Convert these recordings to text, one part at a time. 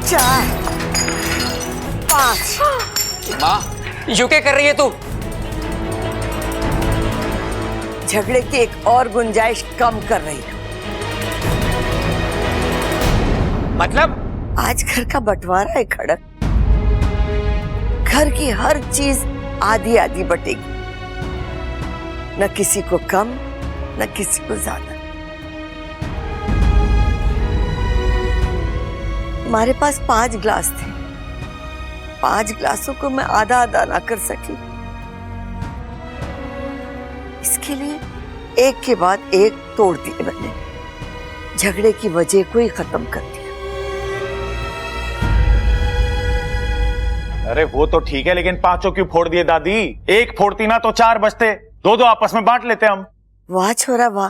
4 5। माँ, यू क्या कर रही है तू? झगड़े की एक और गुंजाइश कम कर रही हूँ। मतलब? आज घर का बंटवारा है खड़क। घर की हर चीज आधी आधी बटेगी, न किसी को कम न किसी को ज्यादा। हमारे पास 5 ग्लास थे, 5 ग्लासों को मैं आधा आधा ना कर सकी। इसके लिए एक के बाद एक तोड़ दिए मैंने, झगड़े की वजह को ही खत्म कर दिया। अरे वो तो ठीक है, लेकिन 5 क्यों फोड़ दिए दादी? एक फोड़ती ना तो 4 बचते, 2 आपस में बांट लेते हम। वाह छोरा वाह,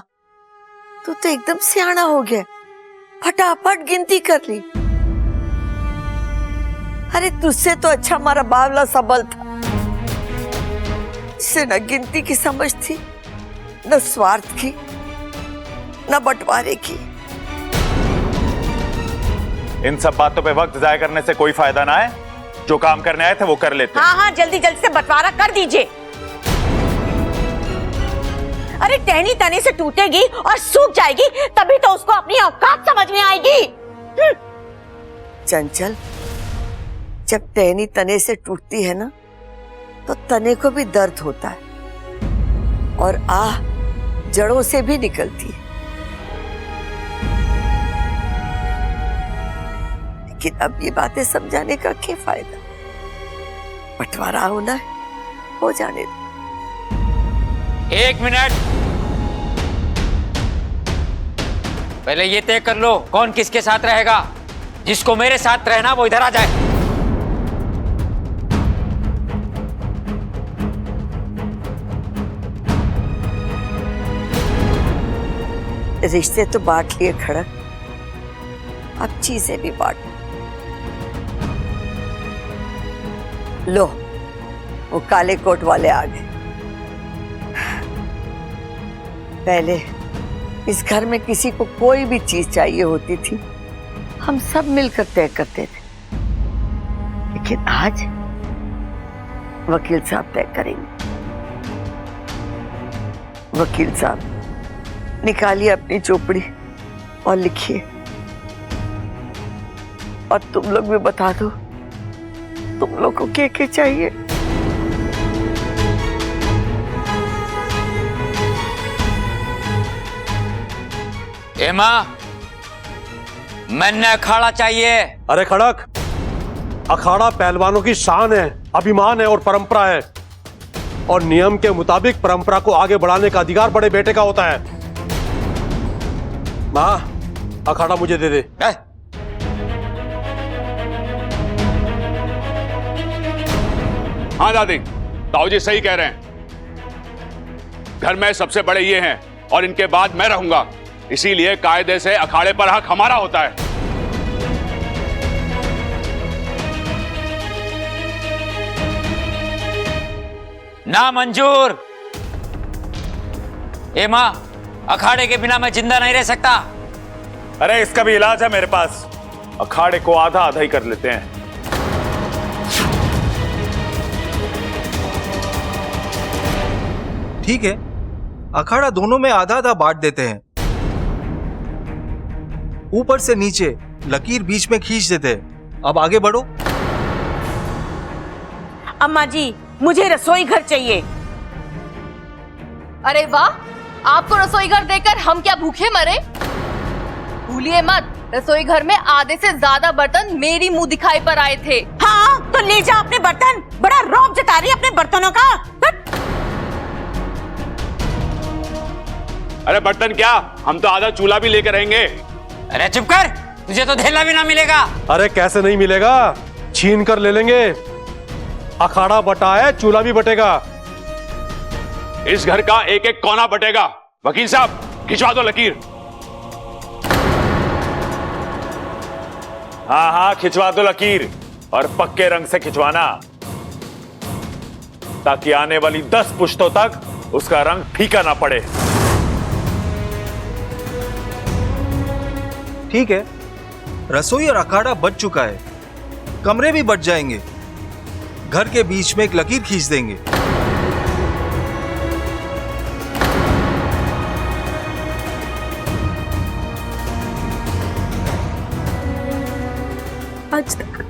तू तो एकदम सियाना हो गया, फटाफट गिनती कर ली। अरे तुझसे तो अच्छा हमारा बावला सबल था, जिसे न गिनती की समझ थी, न स्वार्थ की, न बंटवारे की। इन सब बातों पे वक्त जाया करने से कोई फायदा ना है। जो काम करने आए थे वो कर लेते। हाँ हाँ, जल्दी जल्दी से बंटवारा कर दीजिए। अरे टहनी तने से टूटेगी और सूख जाएगी, तभी तो उसको अपनी औकात समझ में आएगी। चंचल, जब टहनी तने से टूटती है ना, तो तने को भी दर्द होता है और आह जड़ों से भी निकलती है। लेकिन अब ये बातें समझाने का क्या फायदा? बंटवारा होना है, हो जाने दो। 1 मिनट, पहले ये तय कर लो कौन किसके साथ रहेगा। जिसको मेरे साथ रहना वो इधर आ जाए। रिश्ते तो बांट लिए खड़क, अब चीजें भी बांट लो। वो काले कोट वाले आ गए। पहले इस घर में किसी को कोई भी चीज चाहिए होती थी, हम सब मिलकर तय करते थे, लेकिन आज वकील साहब तय करेंगे। वकील साहब, निकालिए अपनी चोपड़ी और लिखिए, और तुम लोग भी बता दो तुम लोग को क्या चाहिए। एमा, मैंने अखाड़ा चाहिए। अरे खड़क, अखाड़ा पहलवानों की शान है, अभिमान है और परंपरा है, और नियम के मुताबिक परंपरा को आगे बढ़ाने का अधिकार बड़े बेटे का होता है। माँ, अखाड़ा मुझे दे दे। हाँ दादी, ताऊजी सही कह रहे हैं। घर में सबसे बड़े ये हैं और इनके बाद मैं रहूंगा, इसीलिए कायदे से अखाड़े पर हक हमारा होता है। ना मंजूर। एमा, अखाड़े के बिना मैं जिंदा नहीं रह सकता। अरे इसका भी इलाज है मेरे पास, अखाड़े को आधा आधा ही कर लेते हैं। ठीक है, अखाड़ा दोनों में आधा आधा बांट देते हैं। ऊपर से नीचे लकीर बीच में खींच देते हैं। अब आगे बढ़ो। अम्मा जी, मुझे रसोई घर चाहिए। अरे वाह, आपको रसोई घर देकर हम क्या भूखे मरे? भूलिए मत, रसोई घर में आधे से ज्यादा बर्तन मेरी मुंह दिखाई पर आए थे। हाँ, तो ले जा अपने बर्तन। बड़ा रौब जता रही है अपने बर्तनों का। अरे बर्तन क्या, हम तो आधा चूल्हा भी लेकर रहेंगे। अरे चुप कर, तुझे तो धेला भी ना मिलेगा। अरे कैसे नहीं मिलेगा, छीन कर ले लेंगे। अखाड़ा बटा है, चूल्हा भी बटेगा। इस घर का एक एक कोना बटेगा। वकील साहब, खिंचवा दो लकीर। हाँ हाँ, खिंचवा दो लकीर, और पक्के रंग से खिंचवाना, ताकि आने वाली 10 पुश्तों तक उसका रंग फीका ना पड़े। ठीक है, रसोई और अखाड़ा बच चुका है। कमरे भी बच जाएंगे। घर के बीच में एक लकीर खींच देंगे। आज तक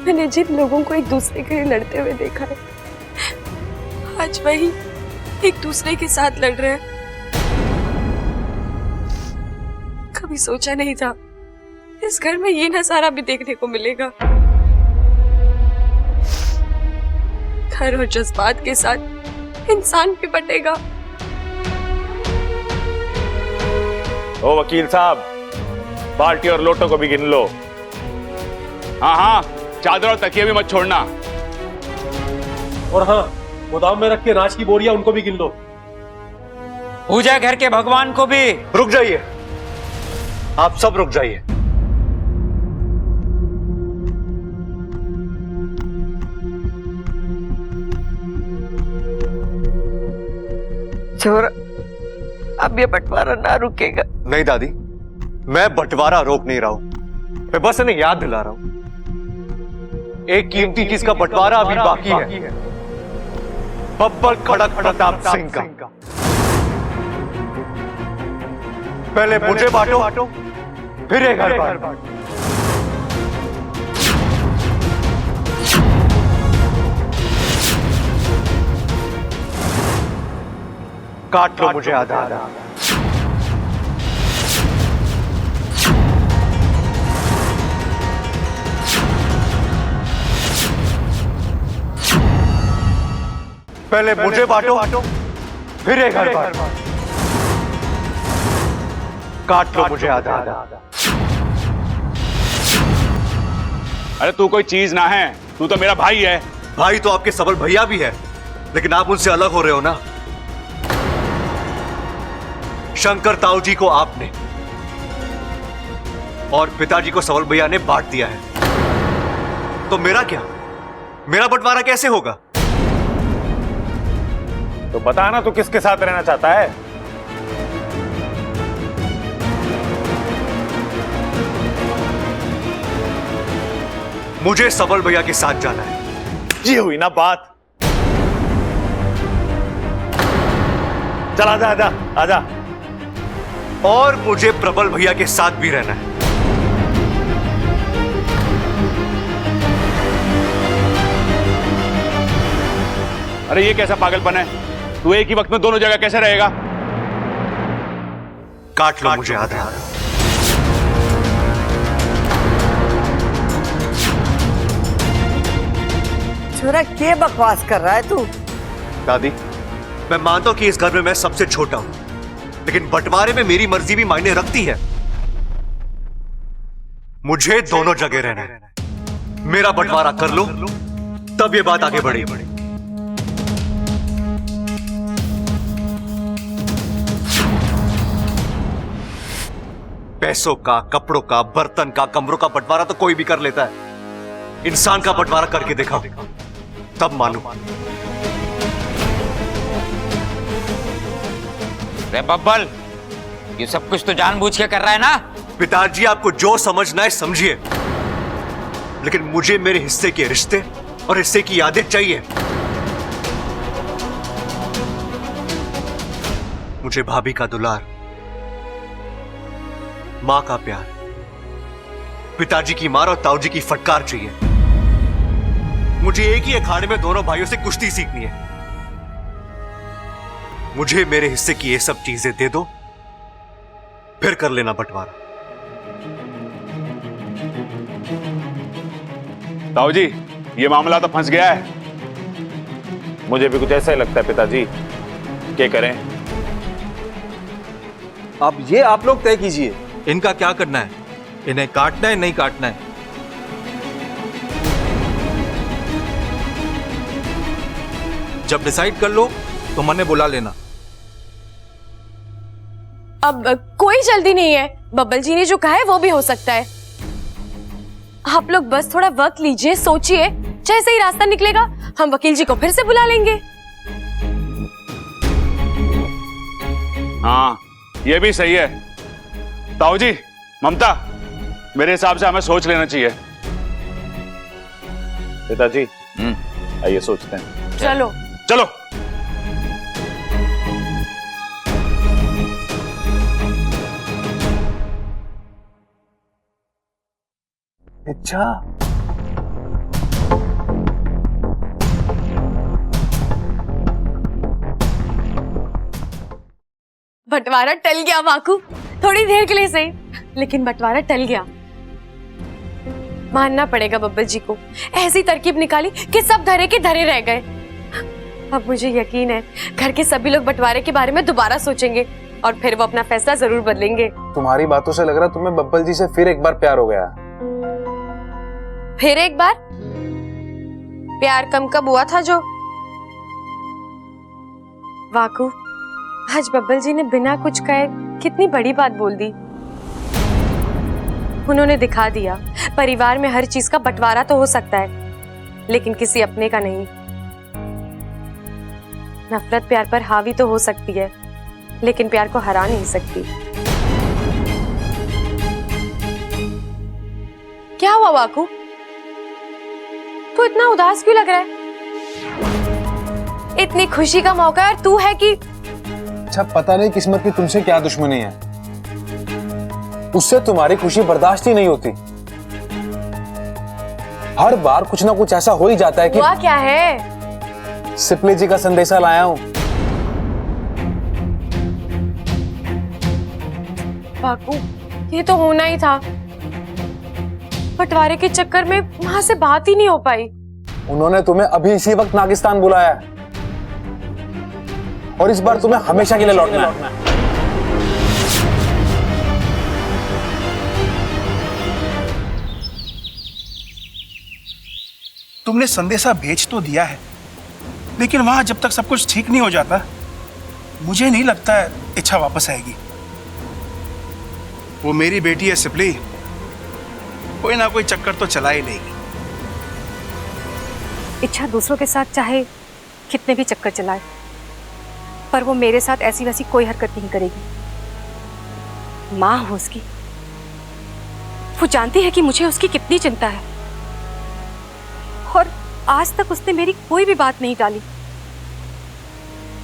मैंने जिन लोगों को एक दूसरे के लिए लड़ते हुए देखा है, आज वही एक दूसरे के साथ लड़ रहे हैं। कभी सोचा नहीं था इस घर में ये नजारा भी देखने को मिलेगा। घर और जज्बात के साथ इंसान भी बटेगा। ओ वकील साहब, बाल्टी और लोटों को भी गिन लो। हाँ हाँ, चादर और तकिए भी मत छोड़ना। और हाँ, गोदाम में रख के अनाज की बोरियां उनको भी गिन लो। पूजा घर के भगवान को भी। रुक जाइए, आप सब रुक जाइए। छोरा, अब ये बंटवारा ना रुकेगा। नहीं दादी, मैं बंटवारा रोक नहीं रहा हूं, मैं बस इन्हें याद दिला रहा हूं एक कीमती चीज का बंटवारा अभी बाकी है, बब्बर खड़क प्रताप सिंह का। पहले मुझे बांटो, फिर ये घर बांटो। काट लो मुझे आधा आधा। पहले मुझे बांटो, फिर ये घर बांटो। काट लो मुझे आधा आधा। अरे तू कोई चीज ना है, तू तो मेरा भाई है। भाई तो आपके सबल भैया भी है, लेकिन आप उनसे अलग हो रहे हो ना। शंकर ताऊ जी को आपने और पिताजी को सबल भैया ने बांट दिया है, तो मेरा क्या? मेरा बंटवारा कैसे होगा? तो बता ना, तू किसके साथ रहना चाहता है? मुझे सबल भैया के साथ जाना है। ये हुई ना बात। चल आजा आजा आजा। और मुझे प्रबल भैया के साथ भी रहना है। अरे ये कैसा पागलपन है? तू एक ही वक्त में दोनों जगह कैसे रहेगा? काट लो मुझे आधा आधा। छोरा, क्या बकवास कर रहा है तू? दादी, मैं मानता हूं कि इस घर में मैं सबसे छोटा हूं, लेकिन बंटवारे में मेरी मर्जी भी मायने रखती है। मुझे दोनों जगह रहना है। मेरा बंटवारा कर लो, तब ये बात आगे बढ़ेगी। पैसों का, कपड़ों का, बर्तन का, कमरों का बंटवारा तो कोई भी कर लेता है। इंसान का बंटवारा करके दिखाओ, तब मालूम। रे बब्बल, ये सब कुछ तो जानबूझ के कर रहा है ना? पिताजी, आपको जो समझना है समझिए, लेकिन मुझे मेरे हिस्से के रिश्ते और हिस्से की यादें चाहिए। मुझे भाभी का दुलार, मां का प्यार, पिताजी की मार और ताऊ जी की फटकार चाहिए। मुझे एक ही अखाड़े में दोनों भाइयों से कुश्ती सीखनी है। मुझे मेरे हिस्से की ये सब चीजें दे दो, फिर कर लेना बंटवारा। ताऊ जी, ये मामला तो फंस गया है। मुझे भी कुछ ऐसा ही लगता है पिताजी। क्या करें? अब ये आप लोग तय कीजिए, इनका क्या करना है? इन्हें काटना है, नहीं काटना है? जब डिसाइड कर लो तो मने बुला लेना। अब कोई जल्दी नहीं है, बब्बल जी ने जो कहा है वो भी हो सकता है। आप लोग बस थोड़ा वक्त लीजिए, सोचिए, जैसे ही रास्ता निकलेगा हम वकील जी को फिर से बुला लेंगे। हाँ, ये भी सही है। ताऊ जी, ममता, मेरे हिसाब से हमें सोच लेना चाहिए। पिताजी आइए सोचते हैं। चलो। चलो। अच्छा, बंटवारा टल गया वाकू, थोड़ी देर के लिए सही, लेकिन बंटवारा टल गया। मानना पड़ेगा बब्बल जी को, ऐसी तरकीब निकाली कि सब धरे के धरे रह गए। अब मुझे यकीन है घर के सभी लोग बंटवारे के बारे में दोबारा सोचेंगे और फिर वो अपना फैसला जरूर बदलेंगे। तुम्हारी बातों से लग रहा तुम्हें बब्बल जी से फिर एक बार प्यार हो गया। फिर एक बार? प्यार कम कब हुआ था जो? वाकू, आज बब्बल जी ने बिना कुछ कहे कितनी बड़ी बात बोल दी। उन्होंने दिखा दिया परिवार में हर चीज का बंटवारा तो हो सकता है, लेकिन किसी अपने का नहीं। नफरत प्यार पर हावी तो हो सकती है, लेकिन प्यार को हरा नहीं सकती। क्या हुआ वाकू? तू इतना उदास क्यों लग रहा है? इतनी खुशी का मौका है और तू है कि अच्छा, पता नहीं किस्मत की तुमसे क्या दुश्मनी है, उससे तुम्हारी खुशी बर्दाश्त ही नहीं होती। हर बार कुछ ना कुछ ऐसा हो ही जाता है कि। हुआ क्या है? सिपली जी का संदेशा लाया हूं। बाकू, ये तो होना ही था। बंटवारे के चक्कर में वहां से बात ही नहीं हो पाई। उन्होंने तुम्हें अभी इसी वक्त नागिस्तान बुलाया है और इस बार तुम्हें हमेशा के लिए लौटना है। तुमने संदेशा भेज तो दिया है, लेकिन वहां जब तक सब कुछ ठीक नहीं हो जाता, मुझे नहीं लगता है इच्छा वापस आएगी। वो मेरी बेटी है सिपली, कोई ना कोई चक्कर तो चला ही लेगी। इच्छा दूसरों के साथ चाहे कितने भी चक्कर चलाए, पर वो मेरे साथ ऐसी वैसी कोई हरकत नहीं करेगी। माँ हो उसकी, वो जानती है कि मुझे उसकी कितनी चिंता है, और आज तक उसने मेरी कोई भी बात नहीं टाली,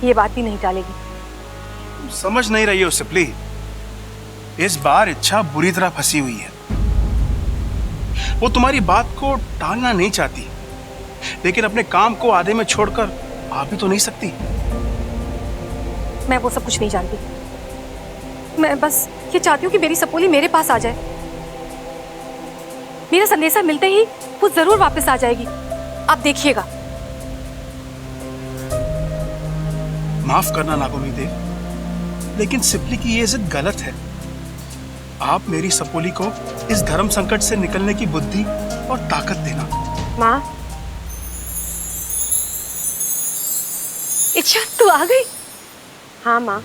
ये बात भी नहीं टालेगी। समझ नहीं रही हो सिपली, इस बार इच्छा बुरी तरह फंसी हुई है। वो तुम्हारी बात को टालना नहीं चाहती, लेकिन अपने काम को आधे में छोड़कर आ भी तो नहीं सकती। मैं वो सब कुछ नहीं जानती, मैं बस ये चाहती हूँ कि मेरी सपोली मेरे पास आ जाए। मेरा संदेशा मिलते ही वो जरूर वापस आ जाएगी, आप देखिएगा। माफ करना नागोमी देव, लेकिन सिपली की ये जिद गलत है। आप मेरी सपोली को इस धर्म संकट से निकलने की बुद्धि और ताकत देना। माँ, इच्छा तू आ गई? हाँ माँ,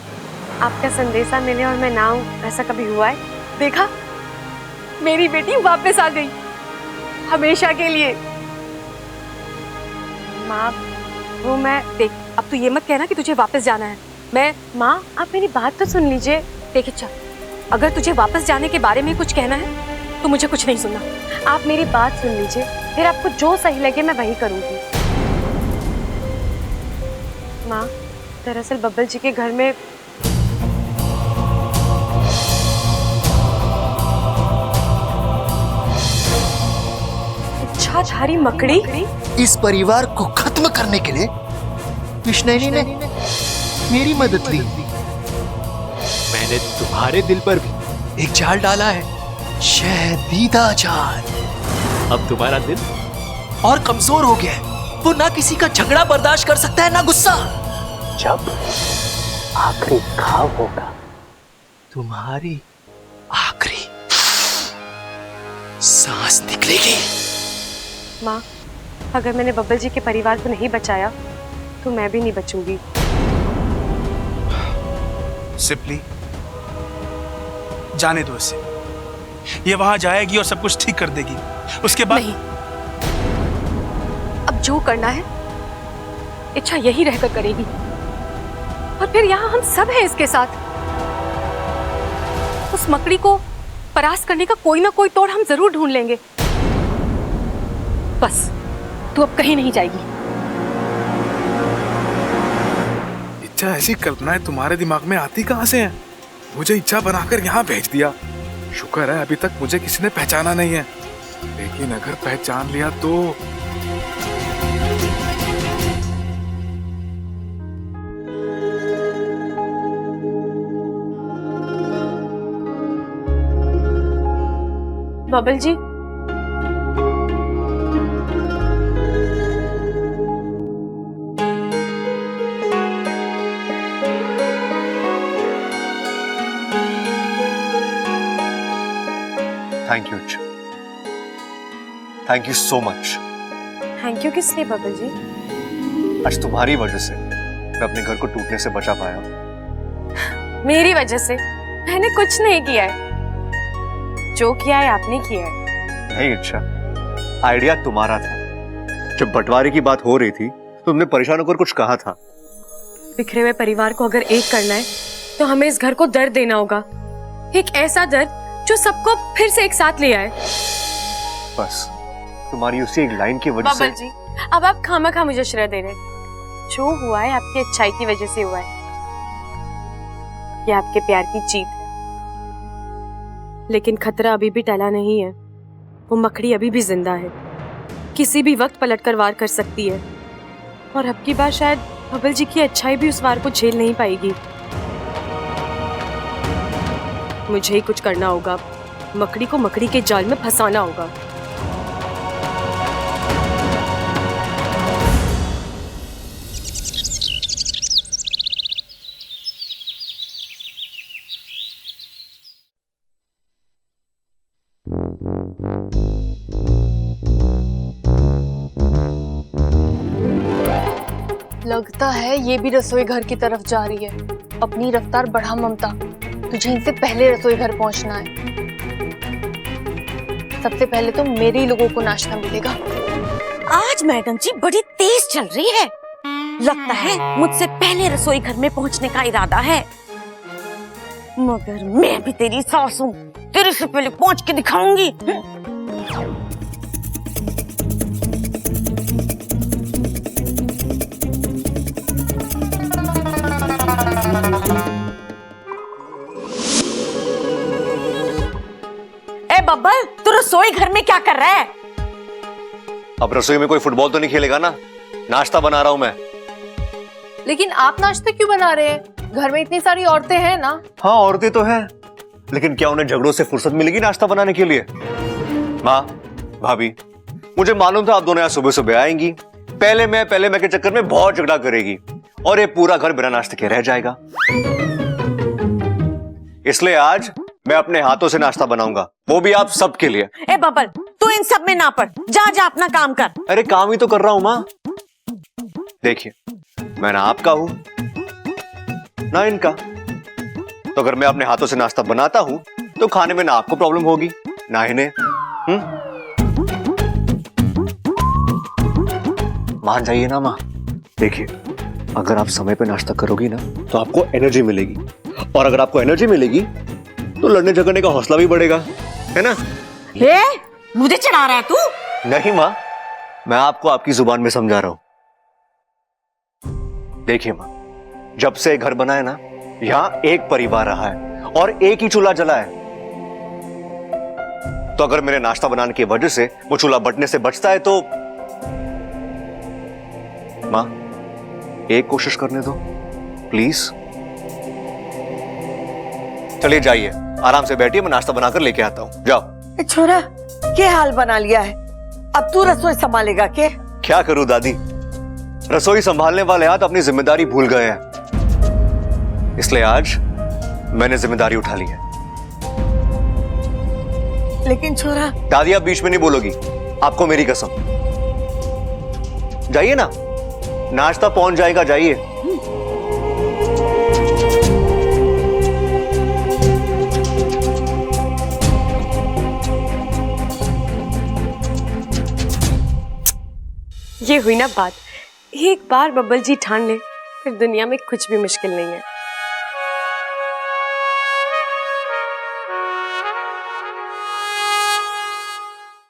आपका संदेशा मिले और मैं ना आऊं, ऐसा कभी हुआ है? देखा, मेरी बेटी वापस आ गई, हमेशा के लिए। माँ, वो मैं देख, अब तू ये मत कहना कि तुझे वापस जाना है। मैं माँ, आप मेरी बात तो सुन लीजिए। देख इच्छा, अगर तुझे वापस जाने के बारे में कुछ कहना है तो मुझे कुछ नहीं सुनना। आप मेरी बात सुन लीजिए, फिर आपको जो सही लगे मैं वही करूंगी। माँ, दरअसल बब्बल जी के घर में इच्छाधारी मकड़ी इस परिवार को खत्म करने के लिए विष्णुनी ने मेरी मदद ली। मैंने तुम्हारे दिल पर भी एक जाल डाला है, शहदीदा जाल। अब तुम्हारा दिल और कमजोर हो गया है, वो ना किसी का झगड़ा बर्दाश्त कर सकता है ना गुस्सा। जब आखिरी घाव होगा, तुम्हारी आखिरी सांस निकलेगी। माँ, अगर मैंने बब्बल जी के परिवार को नहीं बचाया तो मैं भी नहीं बचूंगी। सिपली, जाने दो इसे। ये वहां जाएगी और सब कुछ ठीक कर देगी, उसके बाद नहीं। अब जो करना है इच्छा यही रहकर करेगी, और फिर यहाँ हम सब हैं इसके साथ। उस मकड़ी को परास्त करने का कोई ना कोई तोड़ हम जरूर ढूंढ लेंगे। बस तू अब कहीं नहीं जाएगी। इच्छा ऐसी कल्पनाएं तुम्हारे दिमाग में आती कहाँ से हैं? मुझे इच्छा बनाकर यहाँ भेज दिया। शुक्र है अभी तक मुझे किसी ने पहचाना नहीं है, लेकिन अगर पहचान लिया तो बबल जी, थैंक यू इच्छा, thank you so much. Thank you किस लिए बबल जी? आज तुम्हारी वजह से मैं अपने घर को टूटने से बचा पाया। मेरी वजह से? मैंने कुछ नहीं किया है, जो किया है आपने किया है। नहीं इच्छा, आइडिया तुम्हारा था। जब बंटवारे की बात हो रही थी तुमने परेशान होकर कुछ कहा था। बिखरे हुए परिवार को अगर एक करना है तो हमें इस घर को दर्द देना होगा, एक ऐसा दर्द जो सबको फिर से एक साथ ले आए। बस तुम्हारी उसी एक लाइन की वजह से। बबल जी, अब आप खामखा मुझे श्रेय दे रहे हैं। जो हुआ है आपकी अच्छाई की वजह से हुआ है, ये आपके प्यार की जीत है। लेकिन खतरा अभी भी टला नहीं है, वो मकड़ी अभी भी जिंदा है, किसी भी वक्त पलटकर वार कर सकती है। और अब की बार शायद बबल जी की अच्छाई भी उस वार को झेल नहीं पाएगी। मुझे ही कुछ करना होगा, मकड़ी को मकड़ी के जाल में फंसाना होगा। लगता है ये भी रसोई घर की तरफ जा रही है। अपनी रफ्तार बढ़ा ममता, तुझे इनसे पहले रसोई घर पहुंचना है। सबसे पहले तो मेरे ही लोगों को नाश्ता मिलेगा। आज मैडम जी बड़ी तेज चल रही है, लगता है मुझसे पहले रसोई घर में पहुंचने का इरादा है। मगर मैं भी तेरी सास हूँ, तेरे से पहले पहुंच के दिखाऊंगी। ए बब्बल, तू रसोई घर में क्या कर रहा है? अब रसोई में कोई फुटबॉल तो नहीं खेलेगा ना, नाश्ता बना रहा हूं मैं। लेकिन आप नाश्ता क्यों बना रहे हैं? घर में इतनी सारी औरतें हैं ना। हाँ औरतें तो हैं, लेकिन क्या उन्हें झगड़ों से फुर्सत मिलेगी नाश्ता बनाने के लिए? माँ, भाभी, मुझे मालूम था आप दोनों यहाँ सुबह सुबह आएंगी, पहले मैं के चक्कर में बहुत झगड़ा करेगी और ये पूरा घर बिना नाश्ते के रह जाएगा। इसलिए आज मैं अपने हाथों से नाश्ता बनाऊंगा, वो भी आप सबके लिए। ए बब्बल, तू इन सब में ना पड़, जा जा अपना काम कर। अरे काम ही तो कर रहा हूं माँ। देखिए, मैं ना आपका हूं ना इनका, तो अगर मैं अपने हाथों से नाश्ता बनाता हूं तो खाने में ना आपको प्रॉब्लम होगी ना इन्हें। मान जाइए ना माँ। देखिए, अगर आप समय पे नाश्ता करोगी ना तो आपको एनर्जी मिलेगी, और अगर आपको एनर्जी मिलेगी तो लड़ने झगड़ने का हौसला भी बढ़ेगा, है ना? हे, मुझे चढ़ा रहा है तू? नहीं माँ, मैं आपको आपकी जुबान में समझा रहा हूं। देखिए माँ, जब से घर बना है ना, यहां एक परिवार रहा है और एक ही चूल्हा जला है। तो अगर मेरे नाश्ता बनाने की वजह से वो चूल्हा बटने से बचता है तो माँ, एक कोशिश करने दो प्लीज। चलिए जाइए, आराम से बैठिए, मैं नाश्ता बनाकर लेके आता हूं। जाओ। छोरा, क्या हाल बना लिया है? अब तू रसोई संभालेगा के? क्या करूं दादी, रसोई संभालने वाले हाथ अपनी जिम्मेदारी भूल गए हैं, इसलिए आज मैंने जिम्मेदारी उठा ली है। लेकिन छोरा। दादी आप बीच में नहीं बोलोगी, आपको मेरी कसम। जाइए ना, नाश्ता पहुंच जाएगा, जाइए। ये हुई ना बात, एक बार बब्बल जी ठान ले फिर दुनिया में कुछ भी मुश्किल नहीं है।